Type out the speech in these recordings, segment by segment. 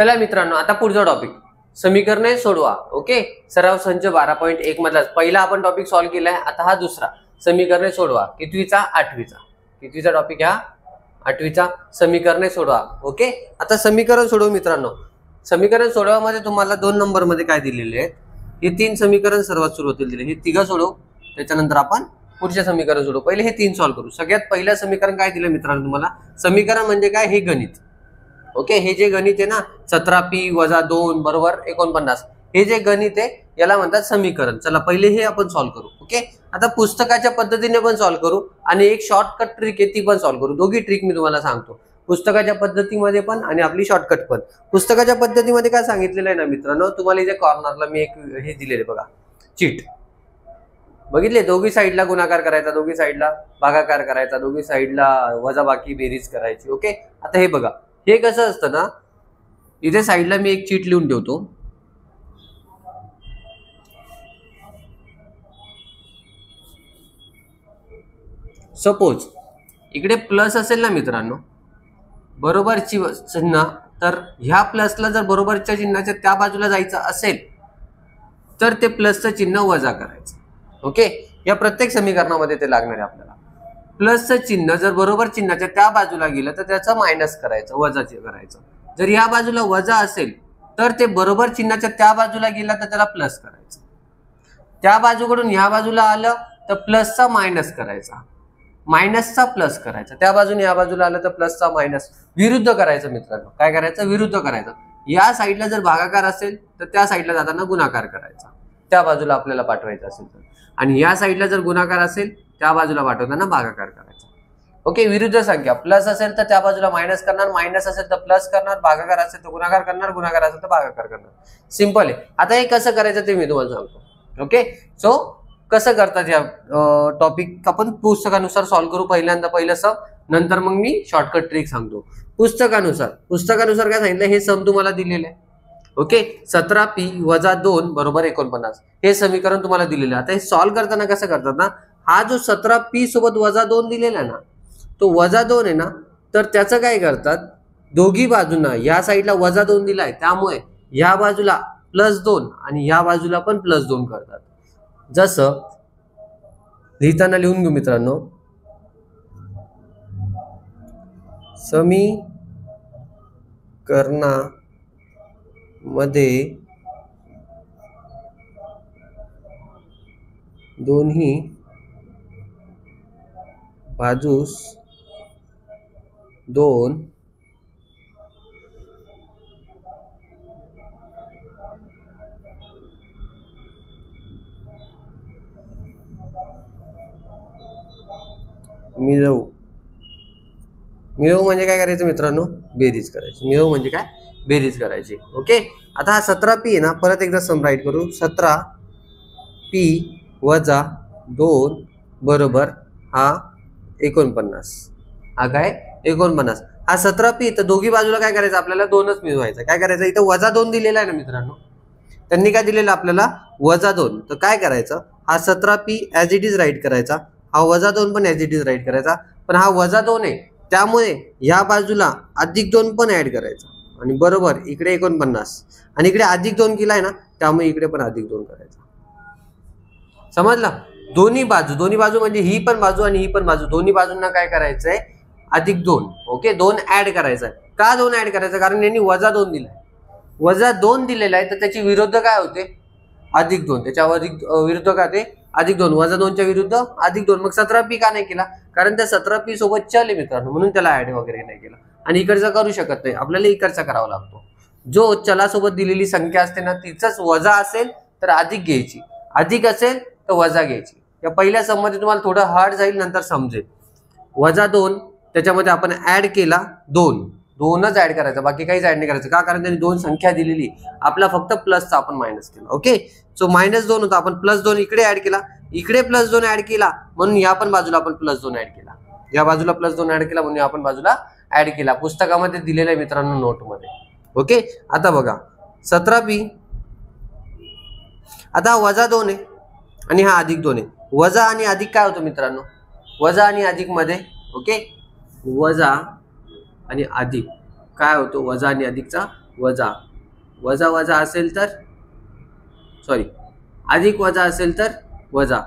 चला मित्रांनो, आता पुढचा टॉपिक समीकरणे सोडवा. ओके, सराव संच 12.1 मधला पहिला आपण टॉपिक सॉल्व्ह केलाय. आता हा दुसरा समीकरणे सोडवा, कितवीचा? आठवीचा. कितवीचा टॉपिक हा? आठवीचा. समीकरणे सोडवा. ओके, आता समीकरण सोडवू मित्रांनो. समीकरण सोडवामध्ये तुम्हाला 2 नंबर मध्ये काय दिलेले आहेत? हे 3 समीकरण सर्वात सुरुवातीला दिले. हे 3 सोडवू, त्याच्यानंतर आपण पुढचे समीकरण सोडवू. पहिले हे 3 सॉल्व्ह करू. सगळ्यात पहिलं समीकरण काय दिलं मित्रांनो तुम्हाला? समीकरण म्हणजे काय? हे गणित. ओके, हे जे गणित आहे ना 17p - 2 = 49, हे जे गणित आहे याला म्हणतात समीकरण. चला पहिले हे आपण सॉल्व्ह करू. ओके, आता पुस्तकाच्या पद्धतीने पण सॉल्व्ह करू आणि एक शॉर्टकट ट्रिक आहे ती पण सॉल्व्ह करू. दोघी ट्रिक मी तुम्हाला सांगतो, पुस्तकाच्या पद्धतीमध्ये पण आणि आपली शॉर्टकट पण. पुस्तकाच्या पद्धतीमध्ये काय सांगितलेलं आहे ना मित्रांनो, तुम्हाला इथे कॉर्नरला मी एक हे दिलेले बघा, चीट बघितले. दोघी साईडला गुणाकार करायचा, दोघी साईडला भागाकार करायचा, दोघी साईडला वजाबाकी बेरीज करायची. ओके, आता हे बघा, हे कसं असतं ना, इथे साईडला मी एक चीट लिहून ठेवतो. सपोज इकडे प्लस असेल ना मित्रांनो, बरोबरची चिन्ह, तर ह्या प्लसला जर बरोबरच्या चिन्हाच्या त्या बाजूला जायचं असेल तर ते प्लसचं चिन्ह वजा करायचं. ओके, या प्रत्येक समीकरणामध्ये ते लागणार आहे आपल्याला. प्लसचं चिन्ह जर बरोबर चिन्हाच्या त्या बाजूला गेलं तर त्याचं मायनस करायचं, वजा करायचं. जर या बाजूला वजा असेल तर ते बरोबर चिन्हाच्या त्या बाजूला गेला तर त्याला प्लस करायचं. त्या बाजूकडून ह्या बाजूला आलं तर प्लसचा मायनस करायचा, मायनसचा प्लस करायचा. त्या बाजूने या बाजूला आलं तर प्लसचा मायनस. विरुद्ध करायचं मित्रांनो. काय करायचं? विरुद्ध करायचं. या साईडला जर भागाकार असेल तर त्या साईडला जाताना गुणाकार करायचा, त्या बाजूला आपल्याला पाठवायचं असेल तर. आणि या साईडला जर गुणाकार असेल त्या बाजूला पाठवताना भागाकार करायचा. ओके, विरुद्ध संख्या प्लस असेल तर त्या बाजूला मायनस करणार, मायनस असेल तर प्लस करणार, भागाकार असेल तर गुणाकार करणार, गुणाकार असेल तर भागाकार करणार. सिंपल आहे. आता हे कसं करायचं ते मी तुम्हाला सांगतो. ओके, सो कसं करतात या टॉपिक आपण पुस्तकानुसार सॉल्व्ह करू. पहिल्यांदा पहिलं सम, नंतर मग मी शॉर्टकट ट्रिक सांगतो. पुस्तकानुसार काय सांगितलं? हे सम तुम्हाला दिलेलं आहे. ओके, 17p - 2 = 49, हे समीकरण तुम्हाला दिलेलं आहे. आता हे सॉल्व्ह करताना कसं करतात ना, हा जो 17p सोबत -2 दिलेला आहे ना, तो -2 आहे ना, तर त्याचं काय करतात, दोघी बाजूंना या साईडला -2 दिलाय त्यामुळे या बाजूला +2 आणि या बाजूला पण +2 करतात. जसं लिहिताना लिहून घेऊ मित्रांनो, समीकरणामध्ये दोन्ही बाजूस 2 मिळवू म्हणजे काय करायचं मित्रांनो? बेरीज करायची. मिळवू म्हणजे काय? बेरीज करायची. ओके, आता हा 17p आहे ना, परत एकदा सम राईट करू. 17p - 2 = हा 49. हा काय? 49. हा 17p, तर दोघी बाजूला काय करायचं आपल्याला? 2च मिळवायचं. काय करायचं? इथं -2 दिलेला आहे ना मित्रांनो, त्यांनी काय दिलेलं आपल्याला? -2. तर काय करायचं? हा 17p as it is right करायचा, हा -2 पण ॲज इट इज राईट करायचा. पण हा -2 आहे त्यामुळे या बाजूला +2 पण ऍड करायचा आणि बरोबर इकडे 49 आणि इकडे +2 केलाय ना, त्यामुळे इकडे पण +2 करायचा. समजला? दोन्ही बाजू म्हणजे ही पण बाजू आणि ही पण बाजू, दोन्ही बाजूंना काय करायचंय? +2. ओके, 2 ऍड करायचा. का 2 ऍड करायचा? कारण यांनी -2 दिलाय. -2 दिलेला आहे तर त्याची विरुद्ध काय होते? +2. त्याच्यावर विरुद्ध काय ते? +2. -2च्या विरुद्ध +2. मग 17p का नाही केला? कारण त्या 17p सोबत चल आहे मित्रांनो, म्हणून त्याला ऍड वगैरे नाही केला. आणि इकडचा करू शकत नाही, आपल्याला इकडचा करावा लागतो. जो चलासोबत दिलेली संख्या असते ना, तिचंच वजा असेल तर अधिक घ्यायची, अधिक असेल तर वजा घ्यायची. या पहिल्या सम मध्ये तुम्हाला थोडं हार्ड जाईल, नंतर समजेल. -2 त्याच्यामध्ये आपण ऍड केला 2च ऍड करायचा, बाकी काहीच ऍड नाही करायचं. का? कारण त्यांनी 2 संख्या दिलेली, आपला फक्त प्लसचा आपण मायनस केला. ओके, सो -2 होता, आपण +2 इकडे ऍड केला, इकडे +2 ऍड केला, म्हणून या पण बाजूला आपण +2 ऍड केला, या बाजूला +2 ऍड केला, म्हणून या पण बाजूला ऍड केला. पुस्तकामध्ये दिलेलं आहे मित्रांनो, नोटमध्ये. ओके, आता बघा 17p, आता -2 आहे आणि हा +2 आहे. वजा आणि अधिक काय होतं मित्रांनो? वजा आणि अधिक मध्ये, ओके, वजा आणि अधिक काय होतो? वजा आणि अधिकचा वजा वजा वजा असेल तर सॉरी अधिक वजा असेल तर वजा,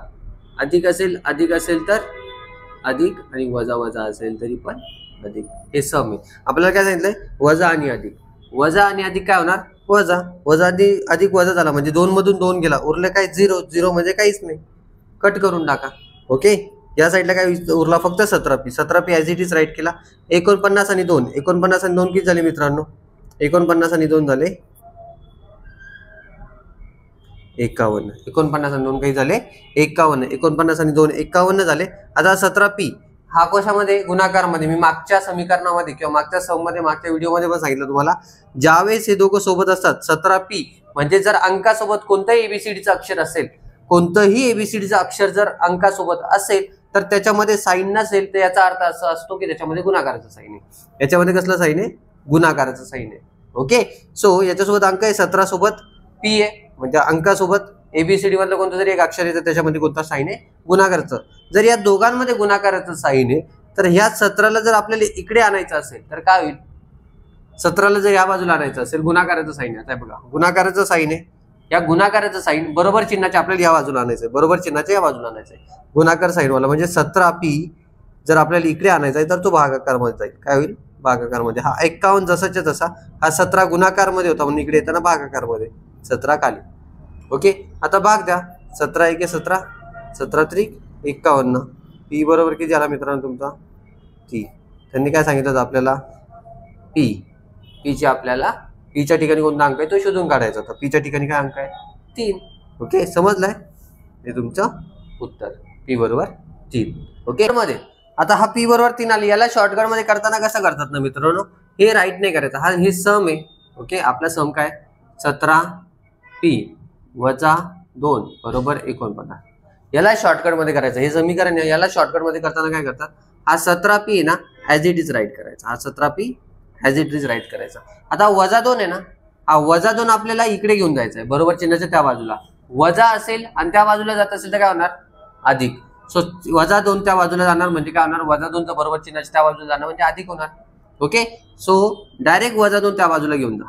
अधिक असेल तर अधिक आणि वजा वजा असेल तरी पण अधिक, हे सम आहे. आपल्याला काय सांगितलंय वजा आणि अधिक काय होणार वजा, वजा अधिक वजा झाला म्हणजे 2 मधून 2 गेला, उरलं काय 0, 0 म्हणजे काहीच नाही, कट करून टाका. ओके, या साईडला काय उरला फक्त 17p. 17p as it is right केला. 49 आणि 2 किती झाले मित्रांनो? 49 आणि 2 झाले 51. 49 आणि 2 काही झाले 51. 49 आणि 2 51 झाले. आता 17p हा कशामध्ये गुणाकारमध्ये, मी मागच्या समीकरणामध्ये किंवा मागच्या सममध्ये मागच्या व्हिडिओमध्ये पण सांगितलं तुम्हाला, ज्यावेळेस हे दोघं सोबत असतात 17p म्हणजे जर अंकासोबत कोणतंही एबीसीडीचं अक्षर असेल, कोणतंही एबीसीडीचं अक्षर जर अंकासोबत असेल तर त्याच्यामध्ये साईन नसेल तर याचा अर्थ असा असतो की त्याच्यामध्ये गुणाकाराचं साईन आहे. याच्यामध्ये कसलं साईन आहे? गुणाकाराचं साईन आहे. ओके, सो याच्यासोबत अंक आहे 17 सोबत p आहे म्हणजे अंकासोबत एबीसीडी मधलं कोणतं जरी एक अक्षर येतं त्याच्यामध्ये कोणता साईन आहे? गुणाकाराचं. जर या दोघांमध्ये गुणाकाराचं साईन आहे तर ह्या 17ला जर आपल्याला इकडे आणायचं असेल तर काय होईल? 17ला जर या बाजूला आणायचं असेल, गुणाकाराचं साईन आहे, आता बघा गुणाकाराचं साईन आहे, या गुणाकाराचं साईन बरोबर चिन्हाचे आपल्याला या बाजूला आणायचंय, बरोबर चिन्हाचे या बाजूला आणायचंय, गुणाकार साईन वाला म्हणजे 17p जर आपल्याला इकडे आणायचा आहे तर तो भागाकार मध्ये जाईल. काय होईल? भागाकार मध्ये. हा 51 जसाच्या तसा, हा 17 गुणाकार मध्ये होता म्हणून इकडे येताना भागाकार मध्ये, 17 खाली. ओके, आता भाग द्या. 17 1 17, 17 त्रिक 51. p बरोबर किती आला मित्रांनो तुमचा? 3. त्यांनी काय सांगितलं होतं आपल्याला? p ची आपल्याला p च्या ठिकाणी कोणता अंक आहे तो शोधून काढायचा होता. p च्या ठिकाणी काय अंक आहे? 3. ओके, समजलंय? हे तुमचं उत्तर, p बरोबर 3. ओके, मध्ये आता हा p बरोबर 3 आली. याला शॉर्टकट मध्ये करताना कसं करतात ना मित्रांनो, हे राईट नाही करायचं, हा हे सम आहे. ओके, आपला सम काय? 17p वजा 2 बरोबर 49. याला शॉर्टकट मध्ये करायचं, हे समीकरण आहे. याला शॉर्टकट मध्ये करताना काय करतात, हा 17p आहे ना ॲज इट इज राईट करायचा, हा 17p as it is right करायचा. आता वजा 2 आहे ना, हा वजा 2 आपल्याला इकडे घेऊन जायचा आहे, बरोबर चिन्हाच्या त्या बाजूला. वजा असेल आणि त्या बाजूला जात असेल तर काय होणार? अधिक. सो वजा 2 त्या बाजूला जाणार म्हणजे काय होणार? वजा 2 चं बरोबर चिन्हाच्या त्या बाजूला जाणार म्हणजे अधिक होणार. ओके, सो डायरेक्ट वजा 2 त्या बाजूला घेऊन जा.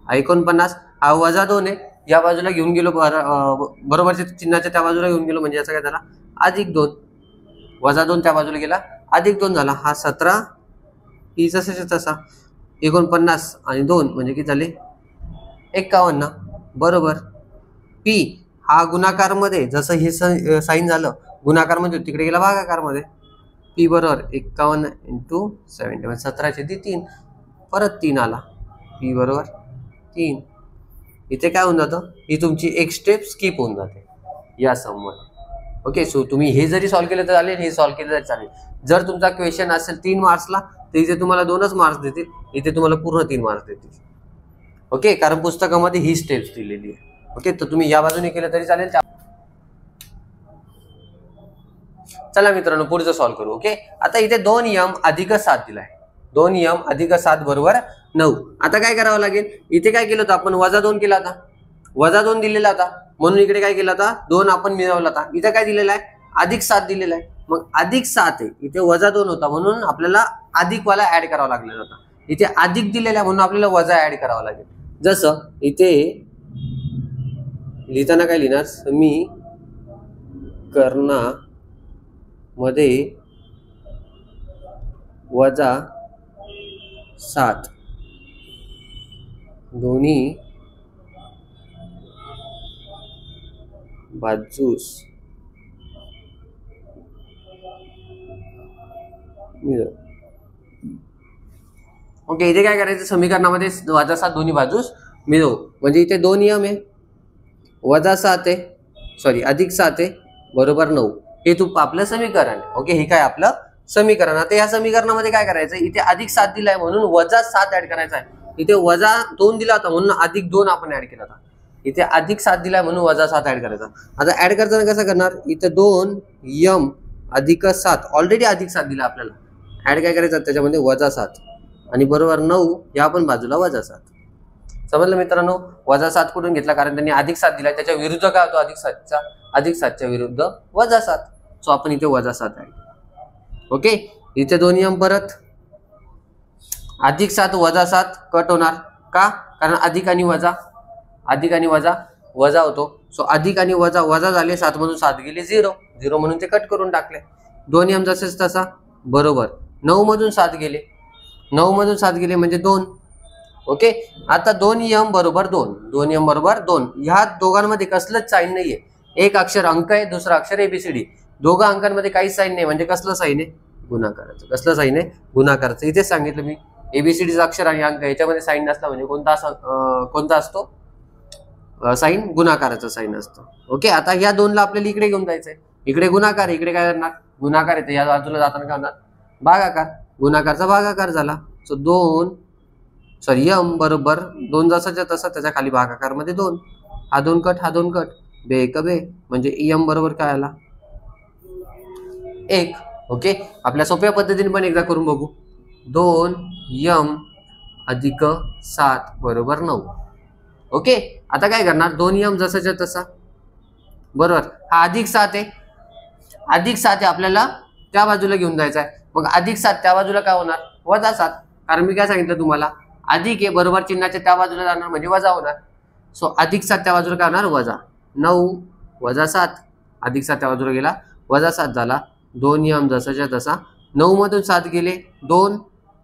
49 हा वजा 2 आहे, या बाजूला घेऊन गेलो, बरोबर चिन्हाच्या त्या बाजूला घेऊन गेलो म्हणजे याचा काय झाला? अधिक 2. वजा 2 त्या बाजूला गेला, अधिक 2 झाला. हा 17 p जसाच्या तसा, 49 आणि 2 म्हणजे किती झाले? 51 बरोबर. p हा गुणाकार मध्ये, जसं हे साईन झालं गुणाकार मध्ये तिकडे गेला भागाकार मध्ये. p बरोबर 51 × 70 17 × 3 परत 3 आला. p बरोबर 3. इथे काय होऊन जातं? ही तुमची एक स्टेप स्किप होऊन जाते या सममध्ये. ओके, सो तुम्ही हे जरी सॉल्व्ह केलं तर चालेल, हे सॉल्व्ह केलं तरी चालेल. जर तुमचा क्वेश्चन असेल 3 मार्क्सला तर इथे तुम्हाला 2च मार्क्स देतील, इथे तुम्हाला पूर्ण 3 मार्क्स देतील. ओके, कारण पुस्तकामध्ये ही स्टेप्स दिलेली आहे. ओके, तर तुम्ही या बाजूने केलं तरी चालेल. चला मित्रांनो पुढचं सॉल्व्ह करू. ओके, आता इथे 2m अधिक 7 दिलाय, 2m अधिक 7 बरोबर 9. आता काय करावं लागेल? इथे काय केलं होतं आपण? वजा 2 केला होता, वजा 2 दिलेला होता म्हणून इकडे काय केलं होता? 2 आपण मिळवला होता. इथे काय दिलेला आहे? अधिक 7 दिलेला आहे. मग अधिक 7 आहे, इथे वजा 2 होता म्हणून आपल्याला अधिक वाला ऍड करावा लागलेला होता. इथे अधिक दिलेला आहे म्हणून आपल्याला वजा ऍड करावा लागेल. जसं इथे लिहिताना काय लिहिणार? समीकरणामध्ये वजा 7 दोन्ही बाजूस ओके, इथे काय करायचं? समीकरणामध्ये वजा 7 दोन्ही बाजूस मिळवू म्हणजे इथे 2m आहे, वजा 7 आहे, सॉरी अधिक 7 आहे बरोबर 9. हे आपलं समीकरण आहे. ओके, हे काय आपलं समीकरण. आता या समीकरणामध्ये काय करायचं? इथे अधिक 7 दिलाय म्हणून वजा 7 ऍड करायचा आहे. इथे वजा 2 दिला होता म्हणून अधिक 2 आपण ऍड केला होता. इथे अधिक 7 दिलाय म्हणून वजा 7 ऍड करायचा. आता ऍड करताना कसं करणार? इथे 2m अधिक 7 ऑलरेडी अधिक 7 दिला आपल्याला, ऍड काय करायचं त्याच्यामध्ये? वजा 7 आणि बरोबर 9, या पण बाजूला वजा 7. समजलं मित्रांनो? वजा 7 कुठून घेतला? कारण त्यांनी अधिक 7 दिला, त्याच्या विरुद्ध काय होतो? अधिक 7च्या विरुद्ध वजा 7. सो आपण इथे वजा 7 ऍड केला. ओके, इथे 2m परत अधिक 7 वजा 7 कट होणार का? कारण अधिक आणि वजा वजा होतो. सो अधिक आणि वजा वजा झाले, 7 मधून 7 गेले 0 0 म्हणून ते कट करून टाकले. 2 m जसेच तसा बरोबर. 9 मधून 7 गेले, 9 मधून 7 गेले म्हणजे 2. ओके, आता 2m बरोबर 2, 2m बरोबर 2. ह्या दोघांमध्ये कसलंच साईन नाहीये. एक अक्षर अंक आहे, दुसरा अक्षर एबीसीडी. दोघा अंकांमध्ये काहीच साईन नाही, म्हणजे कसलं साईन आहे? गुणाकाराचं. कसलं साईन आहे? गुणाकाराचं. इथेच सांगितलं मी, एबीसीडीचा अक्षर आणि अंक याच्यामध्ये साईन नसला म्हणजे कोणता असतो? साईन गुणाकाराचा साईन असतो. ओके, आता या 2 ला आपल्याला इकडे घेऊन जायचंय. इकडे गुणाकार, इकडे काय करणार? गुणाकार येते. या बाजूला जाताना काय होणार? भागाकार. गुणाकारचा भागाकार झाला. सो 2 m बरोबर 2 जसाच्या तसा, त्याच्या खाली भागाकार मध्ये 2. हा 2 कट, हा 2 कट, बे एक बे, म्हणजे m बरोबर काय आला? 1. ओके, आपल्या सोप्या पद्धतीने पण एकदा करून बघू. 2m अधिक 7 बरोबर 9. ओके, आता काय करणार? 2m जसाच्या तसा बरोबर. हा अधिक 7 आहे, अधिक 7 आहे, आपल्याला त्या बाजूला घेऊन जायचं आहे. मग अधिक 7 त्या बाजूला काय होणार? वजा 7. कारण मी काय सांगितलं तुम्हाला? अधिक आहे बरोबर चिन्हाच्या त्या बाजूला जाणार म्हणजे वजा होणार. सो अधिक 7 त्या बाजूला काय होणार? वजा. 9 वजा 7, अधिक 7 त्या बाजूला गेला, वजा 7 झाला. 2m जसाच्या तसा, 9 मधून 7 गेले 2.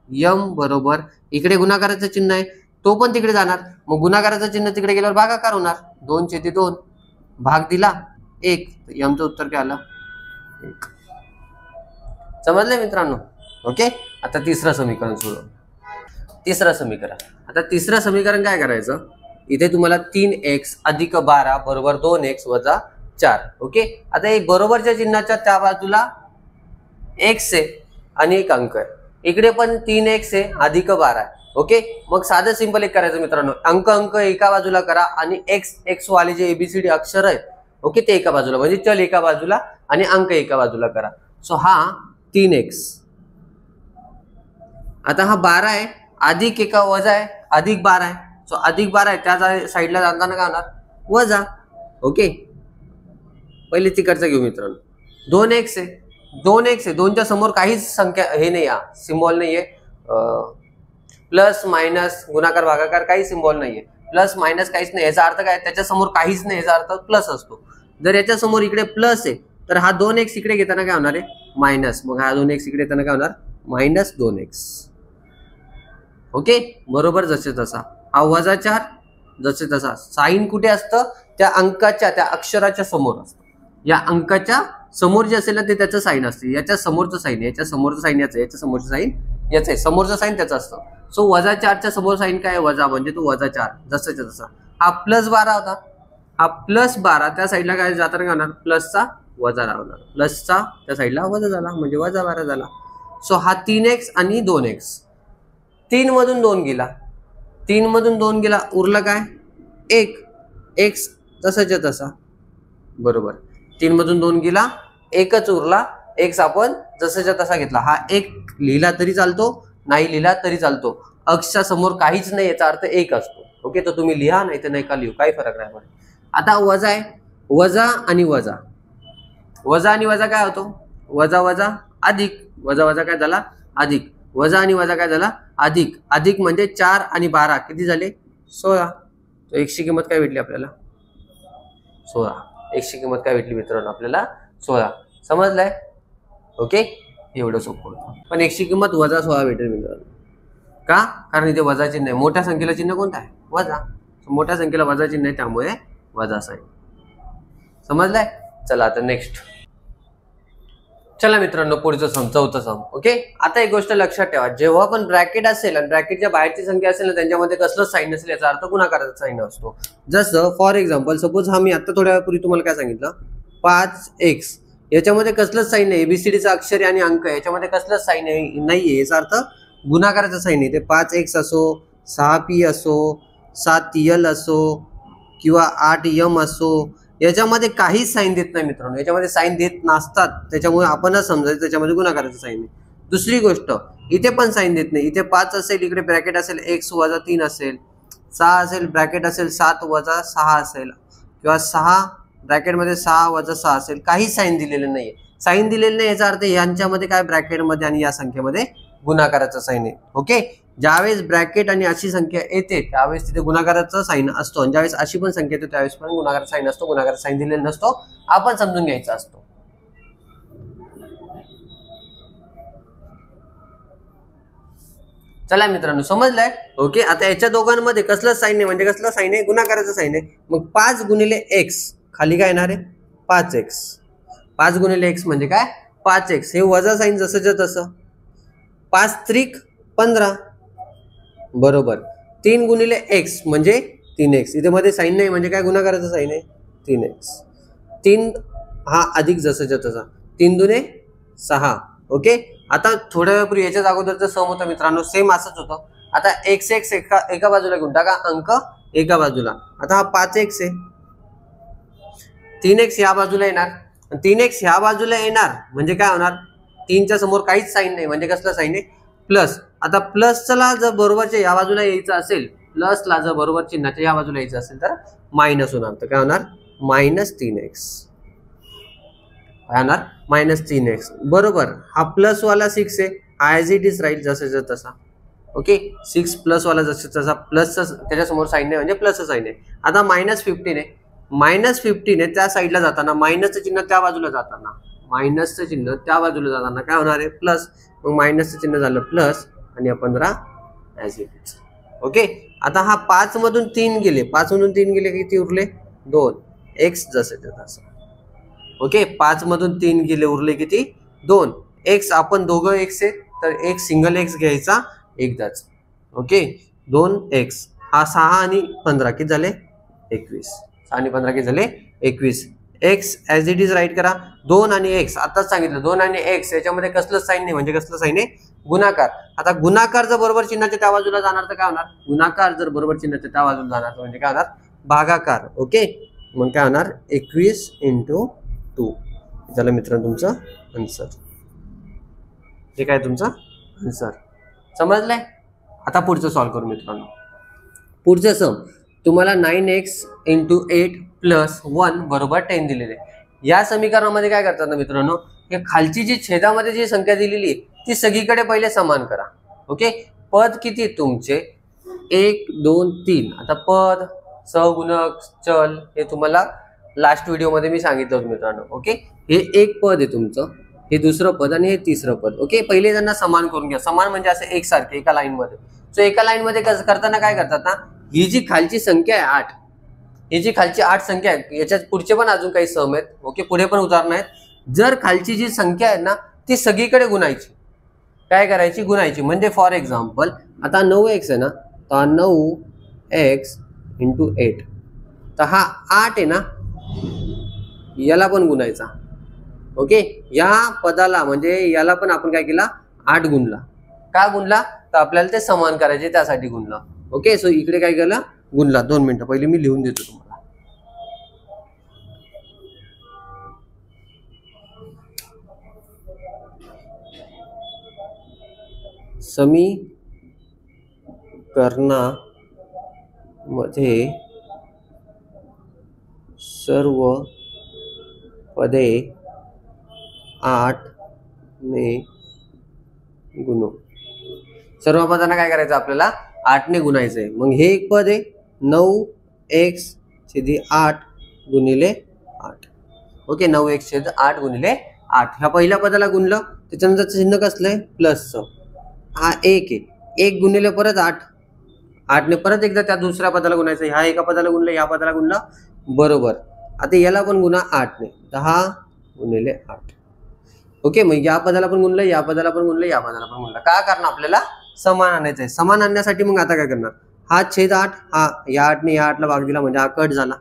m बरोबर, इकडे गुणाकाराचं चिन्ह आहे, तो पण तिकडे जाणार. मग गुणाकाराचं चिन्ह तिकडे गेल्यावर भागाकार होणार. 2/2 भाग दिला 1. mचं उत्तर काय आलं? 1. समजले मित्रांनो? ओके, आता तिसरं समीकरण सोडव. तिसरं समीकरण. आता तिसरं समीकरण काय करायचं? इथे तुम्हाला 3x अधिक 12 बरोबर 2x वजा 4. ओके, आता एक बरोबरच्या चिन्हाच्या त्या बाजूला x आहे आणि एक अंक आहे. इकडे पण 3x आहे अधिक 12 आहे. ओके, मग साधं सिंपल एक करायचं मित्रांनो, अंक एका बाजूला करा आणि x वाले जे एबीसीडी अक्षर आहेत, ओके, ते एका बाजूला, म्हणजे चल एका बाजूला आणि अंक एका बाजूला करा. सो हा 3x. आता हा 12 आहे, अधिक एका वजा आहे, अधिक 12 आहे. सो अधिक 12 आहे, त्या साईडला जाताना काय होणार? वजा. ओके, पहिले तिकडचं घेऊ मित्रांनो. 2x आहे, 2x आहे, 2च्या समोर काहीच संख्या हे नाही, हा सिम्बॉल नाहीये. प्लस मायनस गुणाकार भागाकार काही सिम्बॉल नाहीये. प्लस मायनस काहीच नाही. याचा अर्थ काय? त्याच्या समोर काहीच नाही, याचा अर्थ प्लस असतो. जर याच्या समोर इकडे प्लस आहे तर हा 2x इकडे घेताना काय होणार आहे? मायनस. मग हा 2x इकडे येताना काय होणार? Minus 2x. ओके, बरोबर जसे तसा. हा वजा 4 जसे तसा. साईन कुठे असतं? त्या अंकाच्या, त्या अक्षराच्या समोर असतं. या अंकाच्या समोर जे असेल ना ते त्याचं साईन असते. याच्या समोरचं साईन, याच्या समोरचं साईन याचं, याच्या समोरचं साईन याचं आहे, समोरचं साईन त्याचं असतं. सो वजा 4च्या समोर साईन काय? वजा, म्हणजे तो वजा 4 जसाच्या तसा. हा प्लस 12 होता, हा प्लस 12 त्या साईडला काय जाताना काय होणार? प्लसचा वजा लावणार, प्लसचा त्या साईडला वजा झाला म्हणजे वजा 12 झाला. सो हा 3x आणि 2x. 3 मधून 2 गेला, 3 मधून 2 गेला, उरला काय? 1. x तसाच्या तसा बरोबर. 3 मधून 2 गेला, 1च उरला. x आपण जसाच्या तसा घेतला. हा 1 लिहिला तरी चालतो, नाही लिहिला तरी चालतो. अक्षच्या समोर काहीच नाही, याचा अर्थ 1 असतो. ओके, तर तुम्ही लिहा नाही तर नाही का लिहू, काही फरक नाही पडत. आता वजा आहे, वजा आणि वजा, वजा आणि वजा काय होतो? वजा वजा अधिक, वजा वजा काय झाला? अधिक. वजा आणि वजा काय झाला? अधिक. अधिक म्हणजे 4 आणि 12 किती झाले? 16. तर x ची किंमत काय भेटली आपल्याला? 16. x ची किंमत काय भेटली मित्रांनो आपल्याला? 16. समजलंय? ओके, एवढं सोपं होतं. पण x ची किंमत वजा 16 भेटेल मित्रांनो. का? कारण इथे वजा चिन्ह आहे. मोठ्या संख्येला चिन्ह कोणतं आहे? वजा. मोठ्या संख्येला वजा चिन्ह आहे, त्यामुळे वजा साईन. समजलंय? चला आता नेक्स्ट. चला मित्रांनो, पुढचं सम, चौथं सम. ओके, आता एक गोष्ट लक्षात ठेवा, जेव्हा पण ब्रॅकेट असेल आणि ब्रॅकेटच्या बाहेरची संख्या असेल ना, त्यांच्यामध्ये कसलंच साईन नसेल, याचा अर्थ गुणाकाराचा साईन असतो. जसं फॉर एक्झाम्पल, सपोज हा मी आता थोड्या वेळापूर्वी तुम्हाला काय सांगितलं, 5x, याच्यामध्ये कसलंच साईन नाही, एबीसीडीचा अक्षर आणि अंक, याच्यामध्ये कसलंच साईन नाहीये, याचा अर्थ गुणाकाराचा साईन आहे. ते 5x असो, 6p असो, 7l असो किंवा 8m असो, याच्यामध्ये काहीच साईन देत नाही मित्रांनो. याच्यामध्ये साईन देत नसतात, त्याच्यामुळे आपणच समजायचं त्याच्यामध्ये गुणाकाराचं साईन आहे. दुसरी गोष्ट, इथे पण साईन देत नाही. इथे 5 असेल, इकडे ब्रॅकेट असेल x वजा 3 असेल, 6 असेल, ब्रॅकेट असेल 7 वजा 6 असेल, किंवा 6 ब्रॅकेटमध्ये 6 वजा 6 असेल, काही साईन दिलेलं नाहीये. साईन दिलेलं नाही याचा अर्थ यांच्यामध्ये काय, ब्रॅकेटमध्ये आणि या संख्येमध्ये गुणाकाराचा साईन आहे. ओके, ज्यावेळेस ब्रॅकेट आणि अशी संख्या येते त्यावेळेस तिथे गुणाकाराचा साईन असतो, आणि ज्यावेळेस अशी पण संख्या येते त्यावेळेस पण गुणाकाराचा साईन असतो. गुणाकाराचा साईन दिलेला नसतो, आपण समजून घ्यायचा असतो. चला मित्रांनो, समजलंय? ओके. आता याच्या दोघांमध्ये कसलं साईन आहे, म्हणजे कसलं साईन आहे, गुणाकाराचं साईन आहे. मग 5 गुणिले x खाली काय येणार आहे, 5x. 5 गुणिले x म्हणजे काय, 5x. हे वजा साईन जसंच्या तसं. 5 त्रिक 15 बरोबर. 3 गुणिले x म्हणजे 3x. इथे मध्ये साईन नाही म्हणजे काय, गुणाकाराचं साईन आहे, 3x. 3 हा अधिक जसंच्या तसा. 3 दुने 6. ओके. आता थोड्या वेळापूर्वी याच्याच अगोदरचं सम होतं मित्रांनो, सेम असंच होतं. आता x एका बाजूला घेऊन टाका, अंक एका बाजूला. आता हा 5x आहे, 3x या बाजूला येणार, 3x ह्या बाजूला येणार म्हणजे काय होणार, 3च्या समोर काहीच साईन नाही म्हणजे कसलं साईन आहे, प्लस. आता प्लसला जर बरोबरच्या या बाजूला यायचं असेल, प्लसला जर बरोबर चिन्हाच्या या बाजूला यायचं असेल तर मायनस होणार. तर काय होणार, -3x. काय होणार, -3x बरोबर. हा प्लस वाला 6 आहे, ॲज इट इज राहील जसं तसा. ओके. 6 प्लस वाला जसं तसा, प्लसचा त्याच्यासमोर साईन नाही म्हणजे प्लसचं साईन आहे. आता -15 आहे, -15 आहे, त्या साईडला जाताना मायनसचं चिन्ह त्या बाजूला जाताना, मायनसचं चिन्ह त्या बाजूला जाताना काय होणार आहे, प्लस. मग मायनसचं चिन्ह झालं प्लस आणि 15 ॲज इट इज. ओके. आता हा 5 मधून 3 गेले, 5 मधून 3 गेले किती उरले, 2. x जसं तसं. ओके. 5 मधून 3 गेले, उरले किती, 2. x आपण दोघं x आहे तर एक सिंगल x घ्यायचा एकदाच. ओके. 2x. हा 6 आणि 15 किती झाले, 21. 6 आणि 15 किती झाले, 21. x as it is write करा. 2 आणि x आताच सांगितलं, 2 आणि x याच्यामध्ये कसलं साईन नाही म्हणजे कसलं साईन आहे, गुणाकार. आता गुणाकार जर बरोबर चिन्हाच्या त्या बाजूला जाणार तर काय होणार, गुणाकार जर बरोबर चिन्हाच्या त्या बाजूला जाणार तर म्हणजे काय होणार, भागाकार. ओके. मग काय होणार, 21 × 2 झालं मित्रांनो तुमचं आन्सर. हे काय तुमचं आन्सर. समजलंय? आता पुढचं सॉल्व करू मित्रांनो. पुढचं सम तुम्हाला 9x × 8 + 1 = 10 दिलेले. या समीकरणामध्ये काय करतात ना मित्रांनो, हे खालची जी छेदामध्ये जी संख्या दिलेली ती सगळीकडे पहिले समान करा. ओके. पद किती तुमचे, 1 2 3. आता पद, सहगुणक, चल हे तुम्हाला लास्ट व्हिडिओमध्ये मी सांगितलं होतं मित्रांनो. ओके. हे एक पद आहे तुमचं, हे दुसरं पद आणि हे तिसरं पद. ओके. पहिले त्यांना समान करून घ्या. समान म्हणजे असं एकसारखे एका लाईन मध्ये. सो एका लाईन मध्ये करताना काय करतात ना, ही जी खालची संख्या आहे 8, ही जी खालची 8 संख्या आहे, याच्यात पुढचे पण अजून काही सम आहेत. ओके. पुढे पण उदाहरणं आहेत. जर खालची जी संख्या आहे ना ती सगळीकडे गुणायची. काय करायची, गुणायची. म्हणजे फॉर एक्झाम्पल आता 9x आहे ना, तर 9x × 8. तर हा 8 आहे ना, याला पण गुणायचा. ओके. या पदाला म्हणजे याला पण आपण काय केला, 8 गुणला. का गुणला, तर आपल्याला ते समान करायचे त्यासाठी गुणला. ओके. सो इकडे काय केलं, गुणला. 2 मिनिटं पहिले मी लिहून देतो तुम्हाला. समीकरणामध्ये सर्व पदे 8 ने गुणू. सर्व पदांना काय करायचं आपल्याला, 8 ने गुणायचं आहे. मग हे एक पद आहे, 9x / 8 × 8. ओके. 9x / 8 × 8. ह्या पहिल्या पदाला गुणलं, त्याच्यानंतर चिन्ह कसलं आहे, प्लसचं. हा 1 आहे, 1 गुणिले परत 8, 8 ने परत एकदा त्या दुसऱ्या पदाला गुणायचं. ह्या एका पदाला गुणलं, या पदाला गुणलं बरोबर. आता याला पण गुणा 8 ने, 10 × 8. ओके. मग या पदाला पण गुणलं, या पदाला पण गुणलं, या पदाला पण गुणलं. का कारण आपल्याला समान आणायचं आहे. समान आणण्यासाठी मग आता काय करणार, हा छेद 8, हा या 8 ने या 8ला भाग दिला म्हणजे हा कट झाला.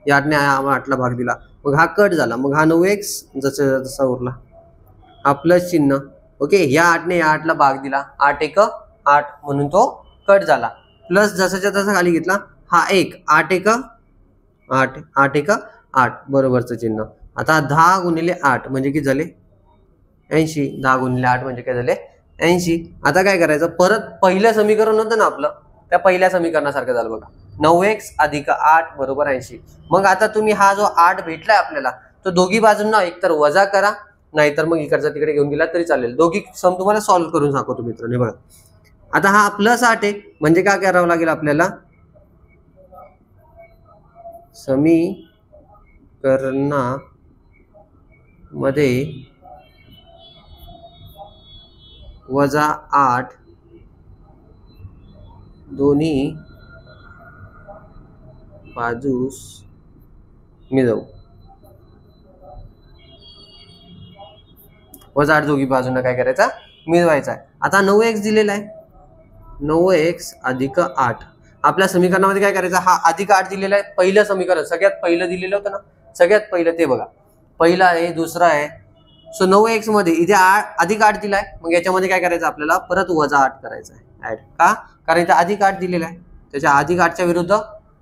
या 8 ने या 8ला भाग दिला मग हा कट झाला. मग हा 9x जसं जसा उरला, हा प्लस चिन्ह. ओके. या 8 ने या 8ला भाग दिला, 8 × 1 = 8 म्हणून तो कट झाला. प्लस जसाच्या तसा खाली घेतला, हा 1, 8 × 1 = 8, 8 × 1 = 8 बरोबरचं चिन्ह. आता 10 × 8 म्हणजे किती झाले, 80. 10 × 8 म्हणजे काय झाले, 80. आता काय करायचं, परत पहिलं समीकरण होतं ना आपलं, त्या पहिल्या समीकरणासारखं झालं बघा. 9x + 8 = 80. मग आता तुम्ही हा जो 8 भेटलाय आपल्याला, तो दोघी बाजूंना एकतर वजा करा, नाहीतर मग इकडचा तिकडे घेऊन गेला तरी चालेल. दोघी सम तुम्हाला सॉल्व्ह करून सांगतो मित्रांनो. बघा आता हा +8 आहे म्हणजे काय करावं लागेल आपल्याला, समीकरणामध्ये -8 दोन्ही बाजूस मिळवू. -8 दोन्ही बाजूंना काय करायचा, मिळवायचा आहे. आता 9x दिलेला आहे, 9x अधिक 8. आपल्या समीकरणामध्ये काय करायचं, हा अधिक 8 दिलेला आहे. पहिलं समीकरण सगळ्यात पहिलं दिलेलं होतं ना, सगळ्यात पहिलं ते बघा, पहिला आहे, दुसरा आहे. सो 9x मध्ये इथे अधिक 8 दिलाय, मग याच्यामध्ये काय करायचं आपल्याला, परत -8 करायचं आहे ऍड. का, कारण इथे अधिक 8 दिलेला आहे, त्याच्या अधिक 8च्या विरुद्ध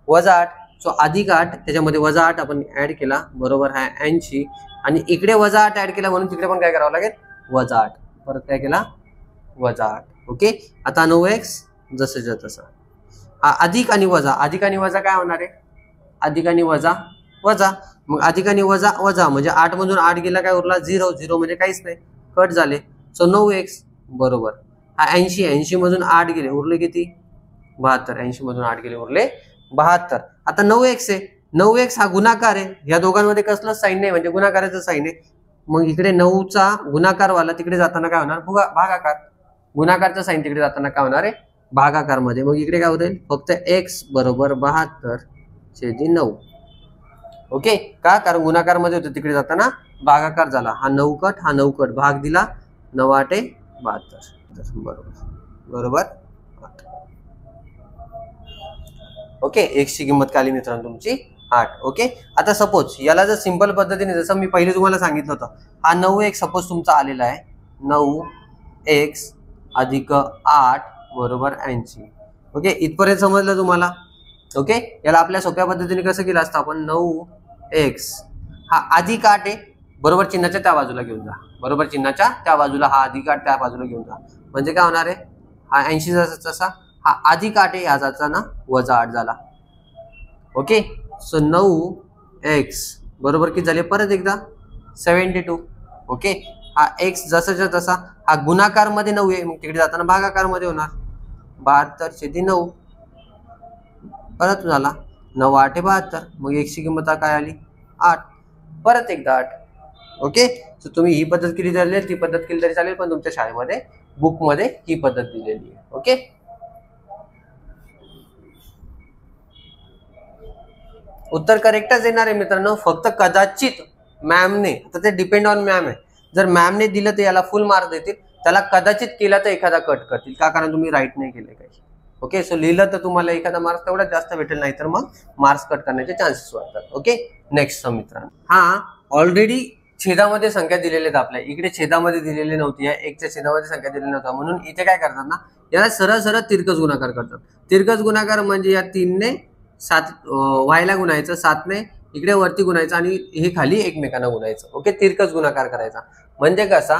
-8. सो अधिक 8 त्याच्यामध्ये -8 आपण ऍड केला, बरोबर आहे 80. आणि इकडे -8 ऍड केला म्हणून तिकडे पण काय करावं लागेल, -8. परत काय केला, -8. ओके. आता 9x जसंच्या तसं, अधिक आणि वजा, अधिक आणि वजा काय होणार आहे, अधिक आणि वजा वजा. मग अधिक आणि वजा वजा म्हणजे 8 मधून 8 गेला, काय उरला 0. 0 म्हणजे काहीच नाही, कट झाले. सो 9x बरोबर हा 80. 80 मधून 8 गेले, उरले किती, 72. 80 मधून 8 गेले, उरले 72. आता 9x आहे, 9x हा गुणाकार आहे, या दोघांमध्ये कसलं साईन नाही म्हणजे गुणाकाराचं साईन आहे. मग इकडे 9चा गुणाकार वाला तिकडे जाताना काय होणार, भागाकार. गुणाकारचं साईन तिकडे जाताना काय होणार आहे, भागाकार मध्ये. मग इकडे काय होईल, फक्त x बरोबर 72/9. ओके. का, कारण गुणाकार मध्ये होतं, तिकडे जाताना भागाकार झाला. हा 9 कट, हा 9 कट, भाग दिला, 9×8 = 72. बरोबर बरोबर 8. ओके. x ची किंमत काय आली मित्रांनो, तुमची 8. ओके. आता सपोज याला जर सिंपल पद्धतीने, जसं मी पहिले तुम्हाला सांगितलं होतं, हा 9x सपोज तुमचा आलेला आहे, 9x अधिक 8 बरोबर 80. ओके. इथपर्यंत समजलं तुम्हाला. ओके. याला आपल्या सोप्या पद्धतीने कसं केलं असतं आपण, 9x हा अधिक 8 आहे, बरोबर चिन्हाच्या त्या बाजूला घेऊन जा, बरोबर चिन्हाच्या त्या बाजूला, हा अधिक 8 त्या बाजूला घेऊन जा. म्हणजे काय होणार आहे, हा 80 जसा, हा अधिक 8 आहे, याचा ना -8 झाला. ओके. सो 9x बरोबर किती झाले, परत एकदा 72. ओके. हा x जसाच्या तसा, हा गुणाकार मध्ये 9 आहे, मग तिकडे जाताना भागाकार मध्ये होणार, 72/9. परत झाला 9×8 = 72. मग x ची किंमत काय आली, 8. परत एकदा 8. ओके. सो तुम्ही ही पद्धत केली चालेल, ती पद्धत केली तरी चालेल, पण तुमच्या शाळेमध्ये बुक मध्ये ही पद्धत दिलेली आहे. ओके. उत्तर करेक्टच येणार आहे मित्रांनो, फक्त कदाचित मॅमने, आता ते डिपेंड ऑन मॅम आहे, जर मॅमने दिलं तर याला फुल मार्क देतील, त्याला कदाचित केला तर एखादा कट करतील. का, कारण तुम्ही राईट नाही केले काही. ओके. सो लिहिलं तर तुम्हाला एखादा मार्क्स तेवढा जास्त भेटेल, नाही तर मग मार्क्स कट करण्याचे चान्सेस वाढतात. ओके. नेक्स्ट मित्रांनो, हा ऑलरेडी छेदामध्ये संख्या दिलेल्या आहेत आपल्या, इकडे छेदामध्ये दिलेली नव्हती, या 1च्या छेदामध्ये संख्या दिलेली नव्हता, म्हणून इथे काय करतात ना, याला सरळ सरळ तिरकस गुणाकार करतात. तिरकस गुणाकार म्हणजे या 3ने 7 वायला गुणायचं, 7ने इकडे वरती गुणायचं आणि हे खाली एकमेकांना गुणायचं. ओके. तिरकस गुणाकार करायचा म्हणजे कसा,